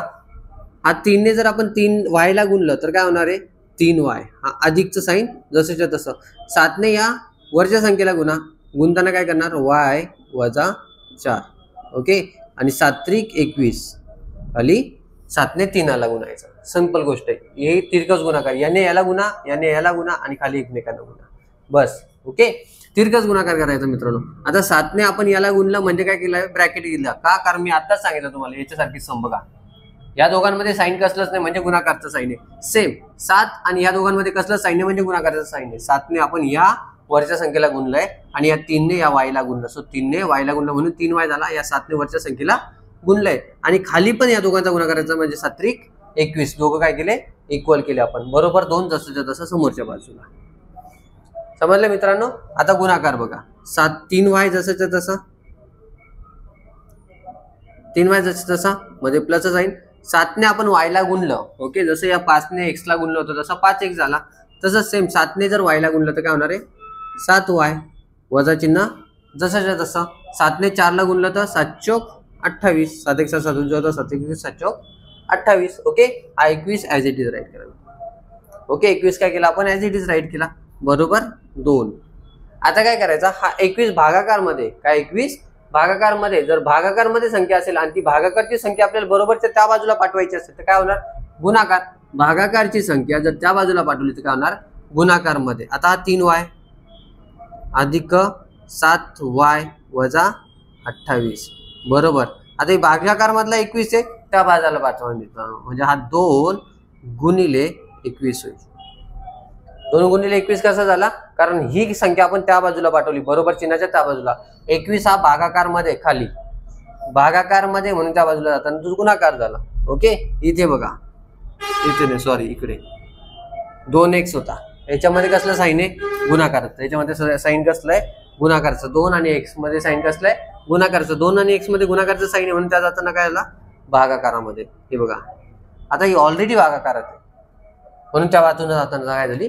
हा 3ने जर आपण 3 वायला गुणलं तर काय होणार आहे, 3y, हा अधिकचं साईन जसंच्या तसं. 7ने या वरच्या संख्येला गुणताना काय करणार, y - 4. ओके. आणि 7×3 = 21, खाली 7ने 3ला गुणायचं. सिंपल गोष्ट आहे, हे तिरकस गुणाकार, याने याला गुणा, याने याला गुणा आणि खाली एकमेकांना गुणा, बस. ओके. तिरकस गुणाकार करायचा मित्रांनो. आता 7ने आपण याला गुणलं म्हणजे काय केलं, ब्रॅकेट दिला. का, कारण मी आताच सांगितलं तुम्हाला, याच्यासारखी सम बघा, या दोघांमध्ये साईन कसलंच नाही म्हणजे गुणाकारचं साईन आहे. सेम 7 आणि या दोघांमध्ये कसलं साईन आहे म्हणजे गुणाकारचं साईन आहे. 7ने आपण या वरच्या संख्येला गुणलंय आणि या 3ने या वायला गुणलं. सो 3ने वायला गुणलं म्हणून 3y झाला, या 7ने वरच्या संख्येला गुणलंय आणि खाली पण या दोघांचा गुणाकाराचा म्हणजे 7×3 = 21. दोघं काय केले, इक्वल केले आपण, बरोबर 2 जसंच्या तसं समोरच्या बाजूला. समजलं मित्रांनो. आता गुणाकार बघा, 3y जसंच्या तसा, 3y जसं तसा मध्ये प्लस साईन. 7ने आपण वायला गुणलं, ओके, जसं या 5ने एक्सला गुणलं होतं तसं 5x झाला. तसंच सेम 7ने जर वायला गुणलं तर काय होणार आहे, 7y वजा चिन्ह जसंच्या तसं. 7ने 4ला गुणलं तर 7×4 = 28, 7 × 7 = 7, 7 × 7 = 28. ओके. हा 21 ॲज इट इज राईट केला. ओके. 21 काय केला आपण, ॲज इट इज राईट केला, बरोबर 2. आता काय करायचं, हा 21 भागाकार मध्ये, काय 21 भागाकार मध्ये, जर भागाकार मध्ये संख्या असेल आणि ती भागाकारची संख्या आपल्याला बरोबरच्या त्या बाजूला पाठवायची असेल तर काय होणार, गुणाकार. भागाकारची संख्या जर त्या बाजूला पाठवली तर काय होणार गुणाकार मध्ये. आता हा 3y अधिक 7y वजा 28 बरोबर. आता भागाकार मधला 21 आहे त्या बाजूला पाठवा मित्रांनो, म्हणजे हा 2 गुणिले 21 होईल. 2 गुणिले 21 कसा झाला, कारण ही संख्या आपण त्या बाजूला पाठवली बरोबर चिन्हाच्या त्या बाजूला. 21 हा भागाकार मध्ये खाली, भागाकार मध्ये म्हणून त्या बाजूला जाताना तो गुणाकार झाला. ओके, इथे बघा, इथे नाही सॉरी इकडे 2x होता, याच्यामध्ये कसलं साईन आहे गुणाकाराचं, याच्यामध्ये साईन कसलं आहे गुणाकाराचं. 2 आणि x मध्ये साईन कसलं आहे गुणाकाराचं. 2 आणि x मध्ये गुणाकाराचं साईन आहे म्हणून त्या जाताना काय झाला भागाकारामध्ये. हे बघा आता ही ऑलरेडी भागाकारात आहे म्हणून त्या बाजूला जाताना काय झाली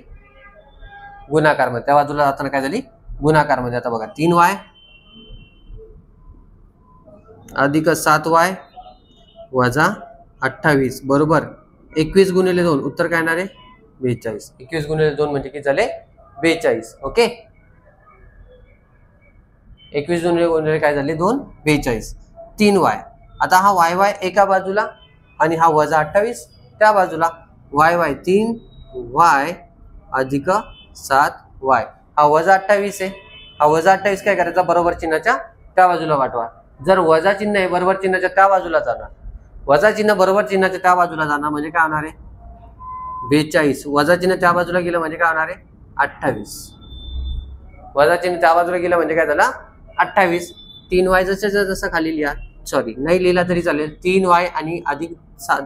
गुणाकार मध्ये, त्या बाजूला जाताना काय झाली गुणाकार मध्ये. आता बघा 3y अधिक 7y वजा 28 बरोबर 21 गुणिले 2 उत्तर काय येणार आहे 42. 21 गुणिले 2 म्हणजे किती झाले 42. ओके, 21 गुणिले काय झाले 2 42. 3y आता हा y एका बाजूला आणि हा वजा 28 त्या बाजूला. y 3y अधिक 7y हा वजा 28 आहे. हा वजा 28 काय करायचा बरोबर चिन्हाच्या त्या बाजूला पाठवा. जर वजा चिन्ह आहे बरोबर चिन्हाच्या त्या बाजूला जाणार, वजा चिन्ह बरोबर चिन्हाच्या त्या बाजूला जाणार म्हणजे काय होणार आहे 42. वजा चिन्ह त्या बाजूला गेलं म्हणजे काय होणार आहे 28. वजा चिन्ह त्या बाजूला गेलं म्हणजे काय झालं 28. 3y जसं खाली लिहा, सॉरी नाही लिहिला तरी चालेल. 3y आणि अधिक 7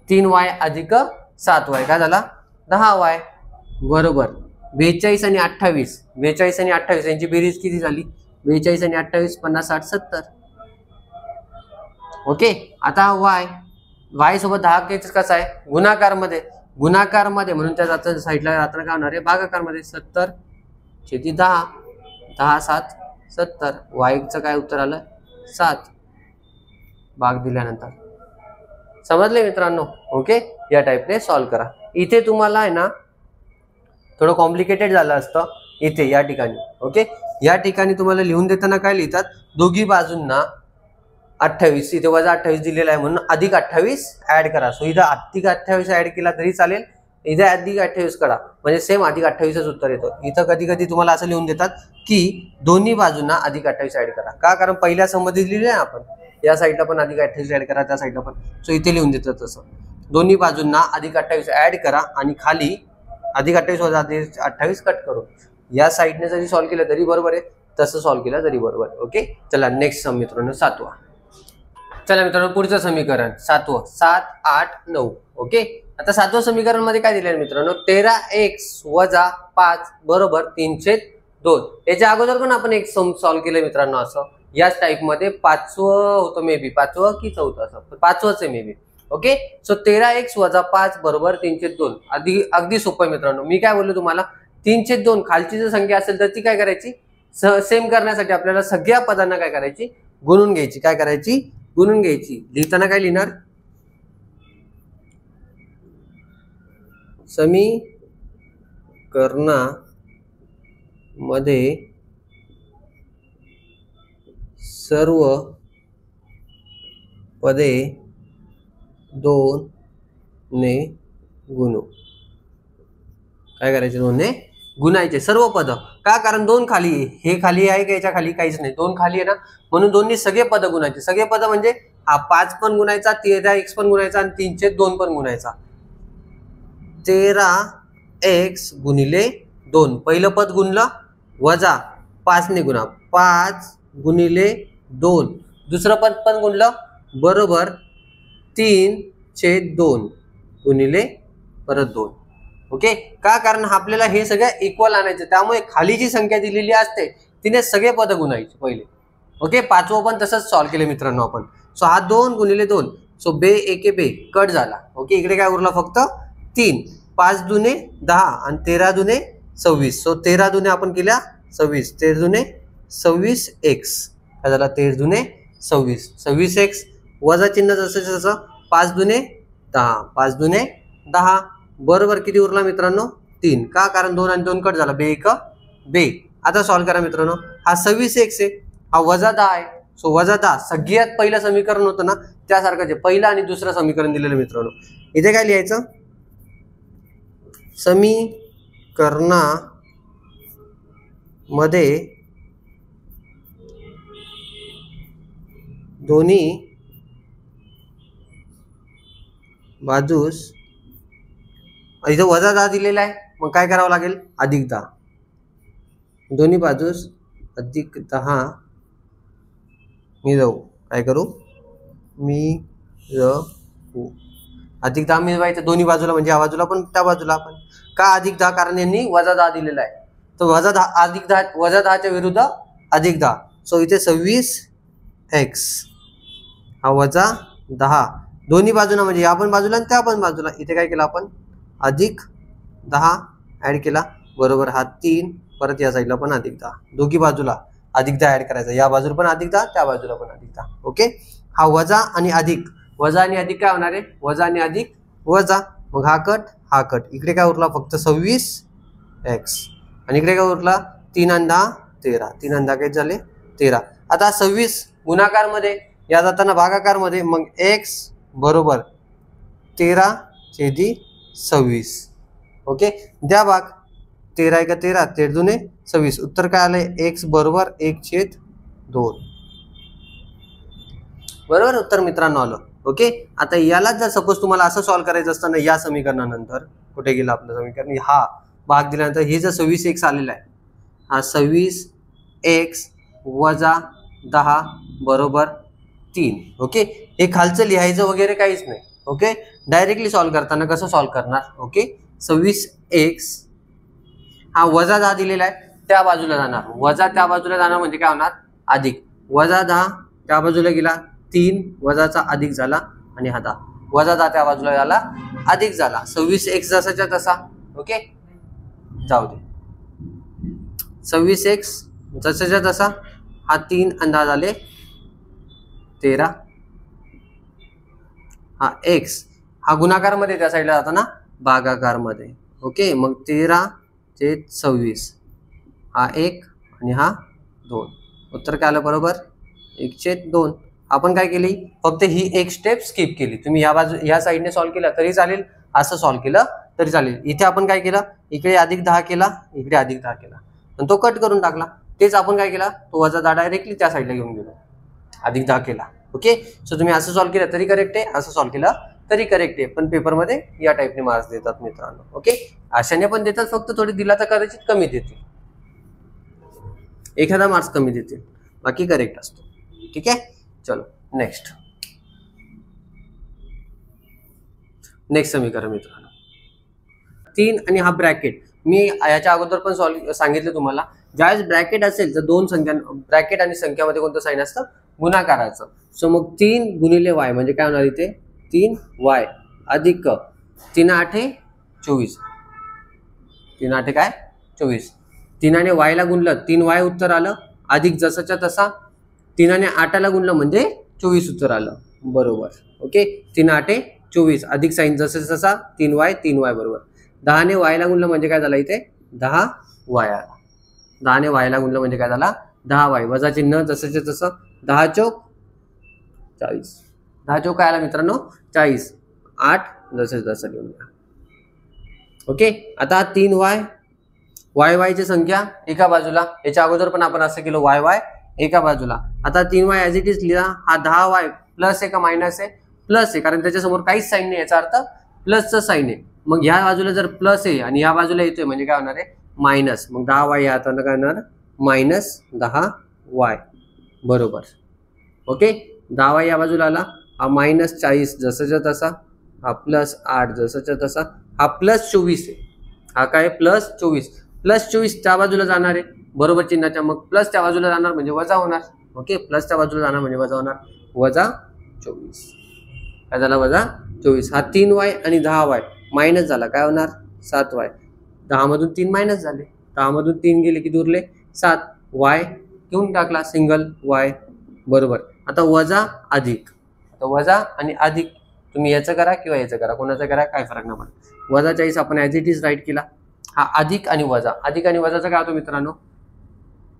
3y अधिक 7y काय झाला 10y बरोबर 42 आणि 28. 42 आणि 28 यांची बेरीज किती झाली 42 आणि 28 50 60 70. ओके, आता y सोबत 10 कसा आहे गुणाकार मध्ये, गुणाकार मध्ये म्हणून त्या जाता साईडला जाताना काय होणार आहे भागाकार मध्ये. 70 छेदी 10 10 7 70 y चं काय उत्तर आलं 7 भाग दिल्यानंतर. समजले मित्रांनो. ओके, या टाइपने सॉल्व करा. इथे तुम्हाला आहे ना थोडं कॉम्प्लिकेटेड झालं असतं इथे या ठिकाणी. ओके, या ठिकाणी तुम्हाला लिहून देताना काय लिहितात दोघी बाजूंना 28, इथे वजा 28 दिलेला आहे म्हणून अधिक 28 ऍड करा. सो इथं अधिक 28 ऍड केला तरी चालेल, इथे अधिक 28 करा म्हणजे सेम अधिक 28च उत्तर येतं. इथं कधी कधी तुम्हाला असं लिहून देतात की दोन्ही बाजूंना अधिक 28 ऍड करा. का, कारण पहिल्या संबंधित लिहिले आहे आपण, या साईडला पण अधिक 28 ऍड करा त्या साईडला पण. सो इथे लिहून देतात तसं दोन्ही बाजूंना अधिक 28 ऍड करा आणि खाली अधिक 28 वजा 28 कट करू. या साईडने जरी सॉल्व्ह केलं तरी बरोबर आहे, तसं सॉल्व्ह केलं तरी बरोबर. ओके, चला नेक्स्ट सम मित्रांनो 7वा. चला मित्रांनो पुढचं समीकरण 7वं 7 8 9. ओके, आता 7वं समीकरण मध्ये काय दिलेलं मित्रांनो 13x वजा 5 बरोबर 3/2. याच्या अगोदर पण आपण एक सम सॉल्व्ह केलं मित्रांनो असं याच टाइप मध्ये. 5वं होतं मे बी, 5वं की 4थं असं 5वंच आहे may be. Okay, so 13x वजा 5 बरोबर 3/2. अगदी सोपं मित्रांनो. मी काय बोललो तुम्हाला 3/2 खालची जर संख्या असेल तर ती काय करायची सेम करण्यासाठी आपल्याला सगळ्या पदांना काय करायची गुणून घ्यायची. काय करायची गुणून घ्यायची. लिहिताना काय लिहिणार समीकरणामध्ये सर्व पदे 2 ने गुणू. काय करायचे 2 ने गुणायचे सर्व पद. का, कारण 2 खाली आहे, हे खाली आहे का याच्या खाली काहीच नाही, 2 खाली आहे ना म्हणून 2 नी सगळे पद गुणायचे. सगळे पद म्हणजे हा 5 पण गुणायचा, 13x पण गुणायचा आणि 3/2 पण गुणायचा. 13x गुणिले 2 पहिलं पद गुणलं वजा 5 ने गुणा 5 गुणिले 2 दुसरं पद पण गुणलं बरोबर 3/2 गुणिले परत 2. ओके, का, कारण आपल्याला हे सगळं इक्वल आणायचं त्यामुळे खाली जी संख्या दिलेली असते तिने सगळे पद गुणायचे पहिले. ओके, 5वं पण तसंच सॉल्व्ह केले मित्रांनो आपण. सो हा 2 गुणिले 2 सो बे एके बे कट झाला. ओके, इकडे काय उरला फक्त 3. 5 दुने 10 आणि 13 दुने 26. सो 13 दुने आपण केल्या 26, 13 दुने 26x काय झाला 13 दुने 26, 26x वजा चिन्ह जसं जसं 5 दुने 10, 5 दुने 10 बरोबर किती उरला मित्रांनो 3. का, कारण 2 आणि 2 कट झाला बे एक बे. आता सॉल्व्ह करा मित्रांनो. हा 26x आहे, हा वजा 10 आहे सो -10 सगळ्यात पहिलं समीकरण होतं ना त्यासारखंच आहे, पहिलं आणि दुसरं समीकरण दिलेलं मित्रांनो. इथे काय लिहायचं, समीकरणामध्ये दोन्ही बाजूस, इथे -10 दिलेला आहे, मग काय करावं लागेल, +10. दोन्ही बाजूस +10 मिळवू. काय करू, मिळवू. +10 मिळवायचं दोन्ही बाजूला, म्हणजे या बाजूला पण त्या बाजूला पण. का +10? कारण यांनी -10 दिलेला आहे. तर -10च्या विरुद्ध +10. सो इथे 26x हा -10 दोन्ही बाजूला, म्हणजे या पण बाजूला आणि त्या पण बाजूला. इथे काय केलं आपण, +10 ऍड केला, बरोबर हा 3, परत या साईडला पण +10, दोघी बाजूला +10 ऍड करायचा, या बाजूला पण +10 त्या बाजूला पण +10. ओके, हा वजा आणि अधिक, वजा आणि अधिक काय होणार आहे, वजा आणि अधिक वजा, मग हा कट हा कट. इकडे काय उरला फक्त 26x आणि इकडे काय उरला 3 आणि 10 13, 3 आणि 10 काय झाले 13. आता 26 गुणाकार मध्ये, या जाताना भागाकार मध्ये, मग x बरोबर 13/26. ओके, द्या भाग, 13 × 13 13 दुने 26. उत्तर काय आलंय, x बरोबर 1/2. बरोबर उत्तर मित्रांनो आलं. ओके, आता याला जर सपोज तुम्हाला असं सॉल्व्ह करायचं असताना, या समीकरणानंतर कुठे गेलं आपलं समीकरण, हा भाग दिल्यानंतर हे जर 26x आलेला आहे, हा 26x - 10 बरोबर 3. ओके, हे खालचं लिहायचं वगैरे काहीच नाही. ओके, डायरेक्टली सॉल्व्ह करताना कसं सॉल्व्ह करणार. ओके, 26x हा -10 दिलेला आहे, त्या बाजूला जाणार, वजा त्या बाजूला जाणार, म्हणजे काय होणार, अधिक. -10 त्या बाजूला गेला, 3 वजाचा अधिक झाला, आणि हा 10 -10 त्या बाजूला झाला, अधिक झाला. 26x जसाच्या तसा. ओके, जाऊ दे, 26x जसाच्या तसा, हा 3 आणि 10 झाले 13. हा x हा गुणाकार मध्ये त्या साईडला जातो ना, भागाकार मध्ये. ओके, मग 13/26, हा 1 आणि हा 2. उत्तर काय आलं, बरोबर 1/2. आपण काय केली, फक्त ही एक स्टेप स्किप केली. तुम्ही या साईडने सॉल्व्ह केला तरी चालेल, असं सॉल्व्ह केलं तरी चालेल. इथे आपण काय केलं, इकडे +10 केला, इकडे +10 केला, आणि तो कट करून टाकला. तेच आपण काय केला, तो -10 डायरेक्टली त्या साईडला घेऊन गेलो, +10 केला. ओके, सो तुम्ही असं सॉल्व्ह केलं तरी करेक्ट आहे, असं सॉल्व्ह केलं तरी करेक्ट आहे, पण पेपरमध्ये या टाईपने मार्क्स देतात मित्रांनो. ओके, अशाने पण देतात, फक्त थोडी दिला तर कदाचित कमी देतील, एखादा मार्क्स कमी देतील, बाकी करेक्ट असतो. ठीक आहे, चलो नेक्स्ट समीकरण मित्रांनो, 3 आणि हा ब्रॅकेट. मी याच्या अगोदर पण सांगितलं तुम्हाला, ज्यावेळेस ब्रॅकेट असेल तर दोन संख्या, ब्रॅकेट आणि संख्यामध्ये कोणतं साइन असतं, गुणाकाराचं. सो मग 3 × y म्हणजे काय होणार, इथे 3y अधिक 3×8 = 24, 3×8 काय 24. 3 आणि y ला गुणलं 3y उत्तर आलं, अधिक जसाच्या तसा 3 आणि 8 ला गुणलं म्हणजे 24 उत्तर आलं, बरोबर. ओके, 3×8 = 24, अधिक साइन जसाच्या तसा 3y बरोबर. 10 ने y ला गुणलं म्हणजे काय झालं, इथे 10y आला. 10 ने y ला गुणलं म्हणजे काय झाला, 10y, वजा चिन्ह जसाच्या तसं, 10 चौक 40, 10 चौक काय आला मित्रांनो 40, 8 जसं तसं लिहून घ्या. ओके, आता 3y y ची संख्या एका बाजूला, याच्या अगोदर पण आपण असं केलं, y एका बाजूला. आता 3y ॲज इट इज लिहा, हा 10y प्लस आहे का मायनस आहे, प्लस आहे, कारण त्याच्यासमोर काहीच साईन नाही, याचा अर्थ प्लसचं साईन आहे. मग ह्या बाजूला जर प्लस आहे आणि ह्या बाजूला येतोय म्हणजे काय होणार आहे, मायनस. मग 10y या हातानं काय होणार, -10y बरोबर. ओके, 10y या बाजूला आला, हा -40 जसाच्या तसा, हा +8 जसाच्या तसा, हा +24 आहे, हा काय +24, +24 त्या बाजूला जाणार आहे, बरोबर चिन्हाच्या, मग प्लस त्या बाजूला जाणार म्हणजे वजा होणार. ओके, प्लस त्या बाजूला जाणार म्हणजे वजा होणार, -24 काय झाला, -24. हा 3y आणि 10y मायनस झाला, काय होणार 7y. 10 मधून 3 मायनस झाले, 10 मधून 3 गेले की उरले 7, y घेऊन टाकला सिंगल y बरोबर. आता वजा अधिक, आता वजा आणि अधिक तुम्ही याचं करा किंवा याचं करा, कोणाचं करा काय फरक नाही पडत. -40 आपण ॲज इट इज राईट केला. हा अधिक आणि वजा, अधिक आणि वजाचं काय होतं मित्रांनो,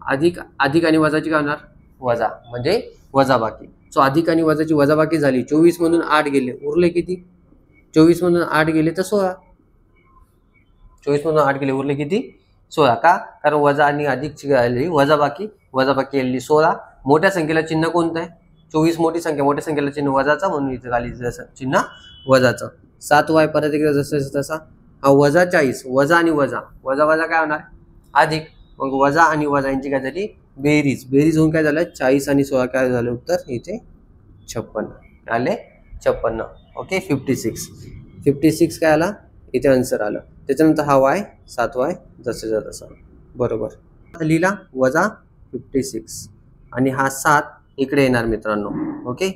अधिक आणि वजाची काय होणार, वजा, म्हणजे वजाबाकी. सो अधिक आणि वजाची वजाबाकी झाली. 24 मधून 8 गेले, उरले किती? 24 मधून 8 गेले तर 16. 24 मधून 8 गेले, उरले किती? 16. का? कारण वजा आणि अधिकची आली वजाबाकी, वजाबाकी आली 16. मोठ्या संख्येला चिन्ह कोणतं आहे? 24 मोठी संख्या, मोठ्या संख्येला चिन्ह वजाचा, म्हणून इथे खाली चिन्ह वजाचं. 7y परत एकदा जसं तसा. हा वजा 40, वजा आणि वजा, वजा वजा काय होणार? अधिक. मग वजा आणि वजा यांची काय झाली? बेरीज. बेरीज होऊन काय झालं? 40 आणि 16 काय झालं? उत्तर इथे 56 आले. 56. ओके. 56 काय आला? इथे आन्सर आलं. त्याच्यानंतर हा y 7y जसं तसा. बरोबर. आता लिहिला वजा 56 आणि हा 7 इकडे येणार मित्रांनो. ओके.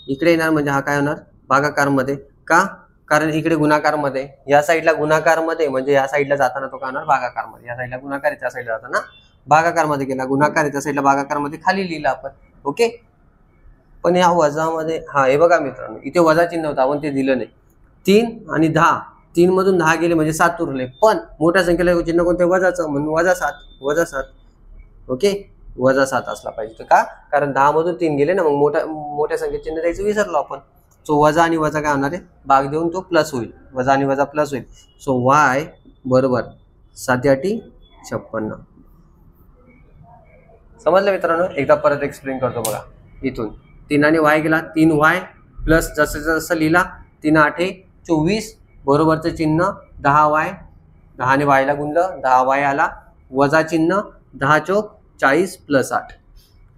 इकडे येणार म्हणजे हा काय होणार? भागाकारमध्ये. का? कारण इकडे गुणाकारमध्ये, या साईडला गुणाकारमध्ये म्हणजे या साईडला जाताना तो काय होणार? भागाकारमध्ये. या साईडला गुणाकार आहे, त्या साईडला जाताना भागाकारमध्ये गेला. गुणाकार आहे त्या साईडला भागाकारमध्ये खाली लिहिला आपण. ओके. पण या वजामध्ये हा हे बघा मित्रांनो, इथे वजा चिन्ह होतं, आपण ते दिलं नाही. 3 आणि 10, 3 मधून 10 गेले म्हणजे 7 उरले. पण मोठ्या संख्येला चिन्ह कोणतं? वजाचं, म्हणून वजा 7. ओके. वजा 7 असला पाहिजे. का? कारण 10 मधून 3 गेले ना, मग मोठ्या संख्येत चिन्ह द्यायचं विसरलो आपण. सो वजा आणि वजा काय होणार आहे? भाग देऊन तो प्लस होईल. वजा आणि वजा प्लस होईल. सो y बरोबर 7 56. समजलं मित्रांनो? एकदा परत एक्सप्लेन करतो बघा. इथून 3 आणि y गेला, 3y प्लस जसं लिहिला 3 8 24 बरोबरचं चिन्ह 10y, 10 ने y ला गुणलं 10y आला, वजा चिन्ह 10 चौक 40 प्लस 8.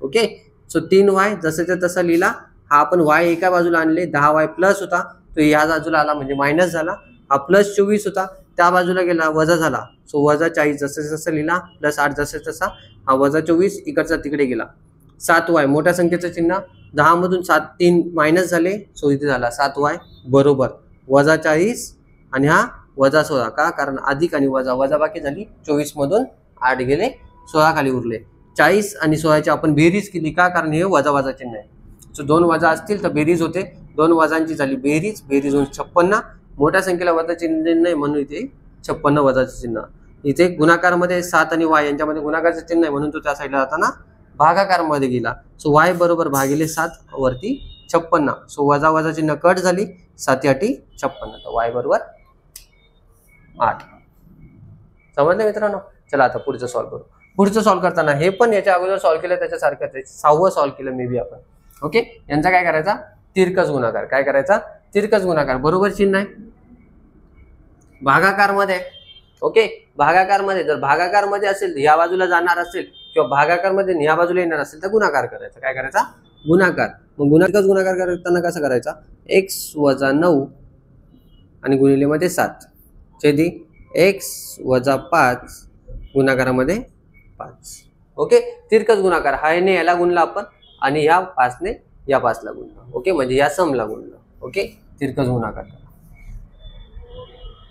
ओके. सो 3y जसंच्या तसा लिहिला. हा आपण y एका बाजूला आणले, 10y प्लस होता तो या बाजूला आला म्हणजे मायनस झाला. हा प्लस 24 होता त्या बाजूला गेला, वजा झाला. सो वजा 40 जसं लिहिला, प्लस 8 जसं तसा. हा वजा 24 इकडचा तिकडे गेला. 7y मोठ्या संख्येचं चिन्ह, 10 मधून 7 3 मायनस झाले. सो इथे झाला 7y बरोबर वजा 40 आणि हा वजा 16. का? कारण अधिक आणि वजा, वजाबाकी झाली. 24 मधून 8 गेले, 16 खाली उरले. 40 आणि 16ची आपण बेरीज केली. का? कारण हे वजा वजा चिन्ह आहे. सो 2 वजा असतील तर बेरीज होते. 2 वजांची झाली बेरीज, बेरीज होऊन 56. मोठ्या संख्येला वजा चिन्ह नाही म्हणून इथे 56 वजाचं चिन्ह. इथे गुणाकारमध्ये 7 आणि y यांच्यामध्ये गुणाकारचं चिन्ह आहे म्हणून तो त्या साईडला जाताना भागाकारमध्ये गेला. सो y बरोबर भागिले 7 वरती 56. सो वजा वजा चिन्ह कट झाली. 7 8 56. तर y बरोबर 8. समजलं मित्रांनो? चला आता पुढचं सॉल्व करू. पुढचं सॉल्व करताना हे पण याच्या अगोदर सॉल्व केलं त्याच्यासारखंच आहे. 6वं सॉल्व केलं मे बी आपण. ओके. यांचा काय करायचा? तिरकस गुणाकार. काय करायचा? तिरकस गुणाकार. बरोबर चिन्ह आहे भागाकारमध्ये. ओके. भागाकारमध्ये जर भागाकारमध्ये असेल या बाजूला जाणार असेल किंवा भागाकारमध्ये या बाजूला येणार असेल तर गुणाकार करायचा. काय करायचा? गुणाकार. मग गुणाकार करताना कसं करायचा? x - 9 आणि गुणिले मध्ये 7 छेदी x - 5 गुणाकारामध्ये 5. ओके. तिरकस गुणाकार. हा ने याला गुणला आपण आणि या 5 ने या 5 ला गुणलं. ओके. म्हणजे या समला गुणलं. ओके. तिरकस गुणाकार.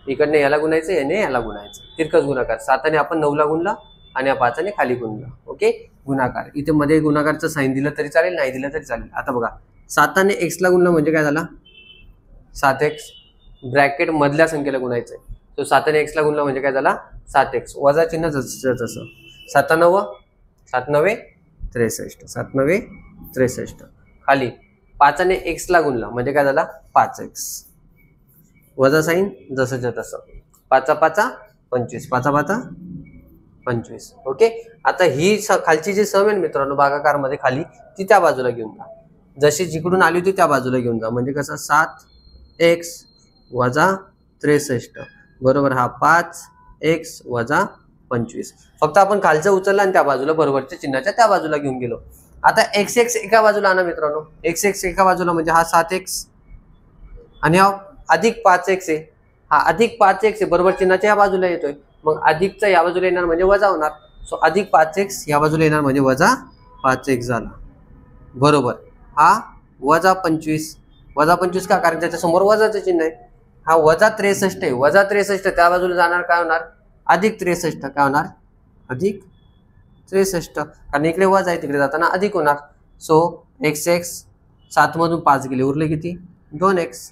इकडने याला गुणायचं, याने याला गुणायचं. तिरकस गुणाकार. 7 ने आपण 9 ला गुणला आणि या 5 ने खाली गुणलं. ओके. गुणाकार. इथे मध्ये गुणाकारचं साइन दिलं तरी चालेल, नाही दिलं तरी चालेल. आता बघा 7 ने x ला गुणलं म्हणजे काय झाला? 7x ब्रॅकेट मधल्या संख्येला गुणायचंय. तो 7 ने x ला गुणलं म्हणजे काय झाला? 7x. वजा चिन्ह जसं तसं. 7 9 7 9 63. 7 9 63. खाली 5 ने x ला गुणला म्हणजे काय झाला? 5x. वजा साइन जसंच्या तसं. 5 5 25. 5 5 25. ओके. आता ही खालची जी सम आहे मित्रांनो भागाकारमध्ये खाली, ती त्या बाजूला घेऊन जा. जशी जिकडून आली होती त्या बाजूला घेऊन जा. म्हणजे कसं? 7x वजा 63 बरोबर हा 5x वजा 25. फक्त आपण खालचं उचललं आणि त्या बाजूला बरोबरच्या चिन्हाच्या त्या बाजूला घेऊन गेलो. आता x एका बाजूला आणा मित्रांनो. x एका बाजूला म्हणजे हा 7x आणि हा अधिक 5x आहे. हा अधिक 5x आहे बरोबर चिन्हाच्या या बाजूला येतोय. मग अधिकचा या बाजूला येणार म्हणजे वजा होणार. सो अधिक 5x या बाजूला येणार म्हणजे वजा 5x झाला. बरोबर. हा वजा 25. वजा 25 का? कारण त्याच्या समोर वजाचं चिन्ह आहे. हा वजा 63 आहे. वजा 63 त्या बाजूला जाणार काय होणार? अधिक 63. काय होणार? अधिक 63. कारण इकडे वजा आहे, तिकडे जाताना अधिक होणार. सो x 7 मधून 5 गेले, उरले किती? 2x.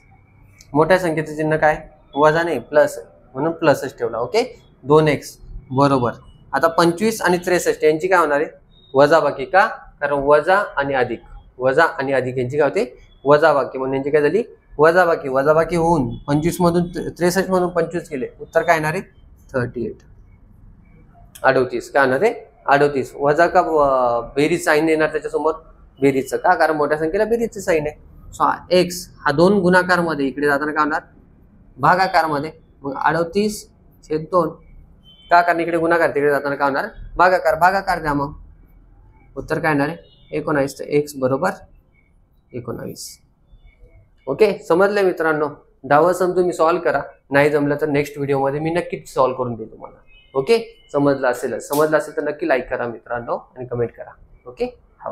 मोठ्या संख्येचं चिन्ह काय? वजा नाही, प्लस, म्हणून प्लसच ठेवला. ओके. 2x बरोबर. आता 25 आणि 63 यांची काय होणार आहे? वजाबाकी. का? कारण वजा आणि अधिक, वजा आणि अधिक यांची काय होते वजाबाकी, म्हणून यांची काय झाली वजाबाकी. वजाबाकी होऊन 25 मधून 63 मधून 25 गेले, उत्तर काय येणार आहे 38. 38 काय येणार आहे 38. वजा का बेरीज साईन येणार त्याच्यासमोर बेरीजचं का, कारण मोठ्या संख्येला बेरीजचं साईन आहे. सो एक्स हा 2 गुणाकार मध्ये इकडे जाताना काय होणार भागाकार मध्ये, मग 38/2 का, कारण इकडे गुणाकार तिकडे जाताना काय होणार भागाकार. भागाकार द्या, मग उत्तर काय येणार आहे 19. तर एक्स बरोबर 19. ओके, समजलंय मित्रांनो. 10वा सम तुम्ही सॉल्व्ह करा, नाही जमलं तर नेक्स्ट व्हिडिओमध्ये मी नक्कीच सॉल्व्ह करून देईल तुम्हाला. ओके, समजलं असेल तर नक्की लाईक करा मित्रांनो आणि कमेंट करा. ओके, हो.